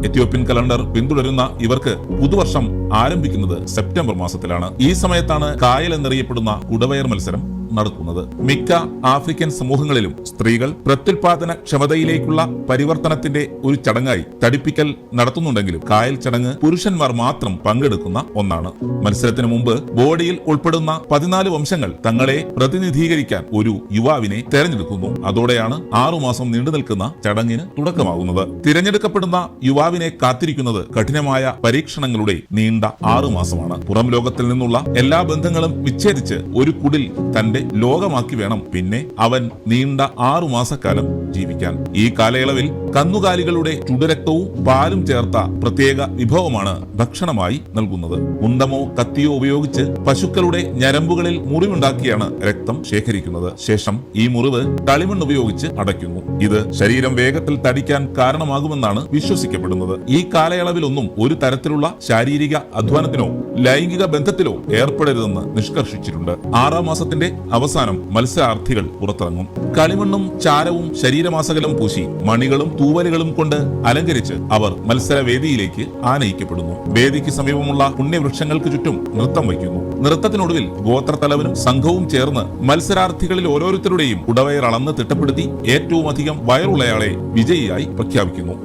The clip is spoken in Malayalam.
എത്യോപ്യൻ കലണ്ടർ പിന്തുടരുന്ന ഇവർക്ക് പുതുവർഷം ആരംഭിക്കുന്നത് സെപ്റ്റംബർ മാസത്തിലാണ്. ഈ സമയത്താണ് കായൽ എന്നറിയപ്പെടുന്ന കുടവയർ മത്സരം നടക്കുന്നത്. മിക്ക ആഫ്രിക്കൻ സമൂഹങ്ങളിലും സ്ത്രീകൾ പ്രത്യുൽപാദന ക്ഷമതയിലേക്കുള്ള പരിവർത്തനത്തിന്റെ ഒരു ചടങ്ങായി തടിപ്പിക്കൽ നടത്തുന്നുണ്ടെങ്കിലും കായൽ ചടങ്ങ് പുരുഷന്മാർ മാത്രം പങ്കെടുക്കുന്ന ഒന്നാണ്. മത്സരത്തിന് മുമ്പ് ബോഡിയിൽ ഉൾപ്പെടുന്ന 14 വംശങ്ങൾ തങ്ങളെ പ്രതിനിധീകരിക്കാൻ ഒരു യുവാവിനെ തെരഞ്ഞെടുക്കുന്നു. അതോടെയാണ് 6 മാസം നീണ്ടു നിൽക്കുന്ന ചടങ്ങിന് തുടക്കമാകുന്നത്. തിരഞ്ഞെടുക്കപ്പെടുന്ന യുവാവിനെ കാത്തിരിക്കുന്നത് കഠിനമായ പരീക്ഷണങ്ങളുടെ നീണ്ട 6 മാസമാണ്. പുറം ലോകത്തിൽ നിന്നുള്ള എല്ലാ ബന്ധങ്ങളും വിച്ഛേദിച്ച് ഒരു കുടിൽ തന്റെ ലോകമാക്കി വേണം പിന്നെ അവൻ നീണ്ട 6 മാസക്കാലം ജീവിക്കാൻ. ഈ കാലയളവിൽ കന്നുകാലികളുടെ ചുടുരക്തവും പാലും ചേർത്ത പ്രത്യേക വിഭവമാണ് ഭക്ഷണമായി നൽകുന്നത്. കുന്തമോ കത്തിയോ ഉപയോഗിച്ച് പശുക്കളുടെ ഞരമ്പുകളിൽ മുറിവുണ്ടാക്കിയാണ് രക്തം ശേഖരിക്കുന്നത്. ശേഷം ഈ മുറിവ് കളിമണ്ണ് ഉപയോഗിച്ച് അടയ്ക്കുന്നു. ഇത് ശരീരം വേഗത്തിൽ തടിക്കാൻ കാരണമാകുമെന്നാണ് വിശ്വസിക്കപ്പെടുന്നത്. ഈ കാലയളവിലൊന്നും ഒരു തരത്തിലുള്ള ശാരീരിക അധ്വാനത്തിനോ ലൈംഗിക ബന്ധത്തിലോ ഏർപ്പെടരുതെന്ന് നിഷ്കർഷിച്ചിട്ടുണ്ട്. 6-ാം മാസത്തിന്റെ അവസാനം മത്സരാർത്ഥികൾ പുറത്തിറങ്ങും. കളിമണ്ണും ചാരവും ശരീരമാസകലം പൂശി മണികളും തൂവലുകളും കൊണ്ട് അലങ്കരിച്ച് അവർ മത്സരവേദിയിലേക്ക് ആനയിക്കപ്പെടുന്നു. വേദിക്ക് സമീപമുള്ള പുണ്യവൃക്ഷങ്ങൾക്ക് ചുറ്റും നൃത്തം വയ്ക്കുന്നു. നൃത്തത്തിനൊടുവിൽ ഗോത്രത്തലവനും സംഘവും ചേർന്ന് മത്സരാർത്ഥികളിൽ ഓരോരുത്തരുടെയും കുടവയർ അളന്ന് തിട്ടപ്പെടുത്തി ഏറ്റവും അധികം വയറുള്ളയാളെ വിജയിയായി പ്രഖ്യാപിക്കുന്നു.